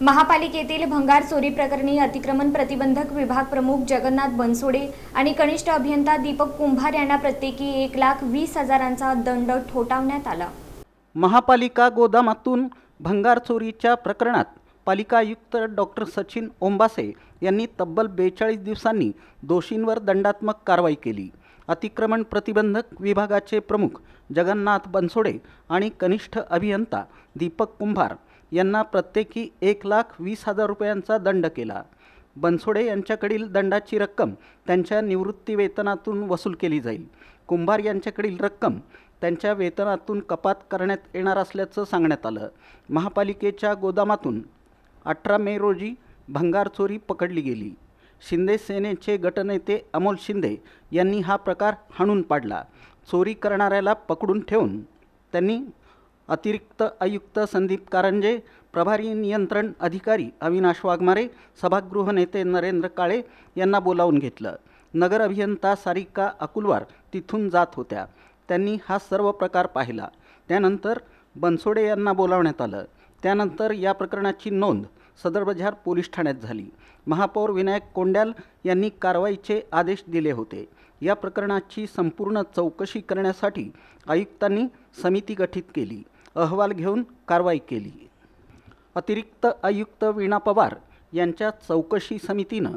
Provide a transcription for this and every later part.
महापालिकेतील भंगार चोरी प्रकरणी अतिक्रमण प्रतिबंधक विभाग प्रमुख जगन्नाथ बनसोडे आणि कनिष्ठ अभियंता दीपक कुंभार यांना प्रत्येकी 1,20,000चा दंड ठोठावण्यात आला। महापालिका गोदामातून भंगार चोरीच्या प्रकरणात पालिका आयुक्त डॉक्टर सचिन ओंबासे यांनी तब्बल 42 दिवसांनी दोषींवर दंडात्मक कारवाई केली। अतिक्रमण प्रतिबंधक विभागाचे प्रमुख जगन्नाथ बनसोडे आणि कनिष्ठ अभियंता दीपक कुंभार यांना प्रत्येकी 1,20,000 रुपयांचा दंड केला। बनसोडे यांच्याकडील दंडाची रक्कम त्यांच्या निवृत्ती वेतनातून वसूल केली जाईल। कुंभार यांच्याकडील रक्कम त्यांच्या वेतनातून कपात करण्यात येणार असल्याचं सांगण्यात आलं। महापालिकेच्या गोदामातून 18 मे रोजी भंगार चोरी पकडली गेली। शिंदे सेनेचे गटनेते अमोल शिंदे यांनी हा प्रकार हाणून पाडला। चोरी करणाऱ्याला पकडून ठेवून त्यांनी अतिरिक्त आयुक्त संदीप कारंजे, प्रभारी नियंत्रण अधिकारी अविनाश वाघमारे, सभागृह नेते नरेंद्र काळे यांना बोलावून घेतलं। नगर अभियंता सारिका अकुलवार तिथून जात होत्या। त्यांनी हा सर्व प्रकार पाहिला। त्यानंतर बनसोडे यांना बोलावण्यात आलं। त्यानंतर या प्रकरणाची नोंद सदर बजार पोलीस ठाण्यात झाली। महापौर विनायक कोंड्याल यांनी कारवाईचे आदेश दिले होते। या प्रकरणाची संपूर्ण चौकशी करण्यासाठी आयुक्तांनी समिती गठीत केली। अहवाल घेऊन कारवाई केली। अतिरिक्त आयुक्त वीणा पवार यांच्या चौकशी समितीनं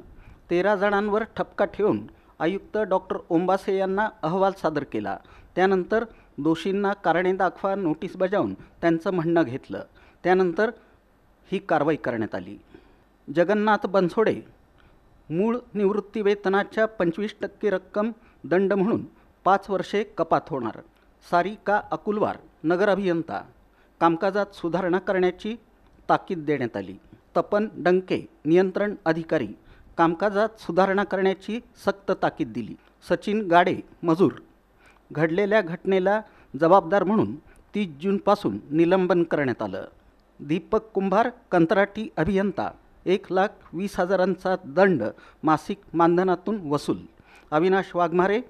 13 जणांवर ठपका ठेवून आयुक्त डॉक्टर ओंबासे यांना अहवाल सादर केला। त्यानंतर दोषींना कारणे दाखवा नोटीस बजावून त्यांचं म्हणणं घेतलं। त्यानंतर ही कारवाई करण्यात आली। जगन्नाथ बनसोडे मूळ निवृत्ती वेतनाच्या 25% रक्कम दंड म्हणून 5 वर्षे कपात होणार। सारिका अकुलवार नगर अभियंता कामकाजात सुधारणा करण्याची ताकीद देण्यात आली। तपन डंके नियंत्रण अधिकारी कामकाजात सुधारणा करण्याची सक्त ताकीद दिली। सचिन गाडे मजूर घडलेल्या घटनेला जबाबदार म्हणून 30 जूनपासून निलंबन करण्यात आलं। दीपक कुंभार कंत्राटी अभियंता 1,20,000चा दंड मासिक मानधनातून वसूल। अविनाश वाघमारे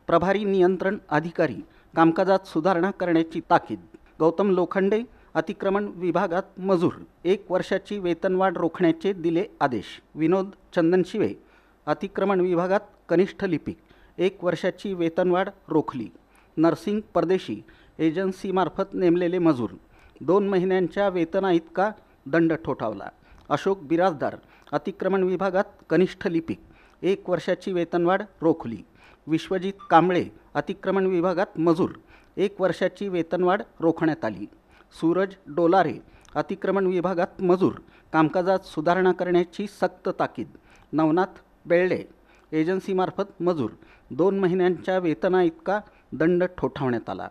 प्रभारी नियंत्रण अधिकारी कामकाजात सुधारणा करण्याची ताकीद। गौतम लोखंडे अतिक्रमण विभागात मजूर 1 वर्षाची वेतनवाढ रोखण्याचे दिले आदेश। विनोद चंदनशिवे अतिक्रमण विभागात कनिष्ठ लिपिक 1 वर्षाची वेतनवाढ रोखली। नरसिंग परदेशी एजन्सीमार्फत नेमलेले मजूर 2 महिन्यांच्या वेतनाइतका दंड ठोठावला। अशोक बिराजदार अतिक्रमण विभागात कनिष्ठ लिपिक 1 वर्षाची वेतनवाढ रोखली। विश्वजित कांबळे अतिक्रमण विभागात मजूर 1 वर्षाची वेतनवाढ रोखण्यात आली। सूरज डोलारे अतिक्रमण विभागात मजूर कामकाजात सुधारणा करण्याची सक्त ताकीद। नवनाथ बेळडे एजन्सीमार्फत मजूर 2 महिन्यांच्या वेतनाइतका दंड ठोठावण्यात आला।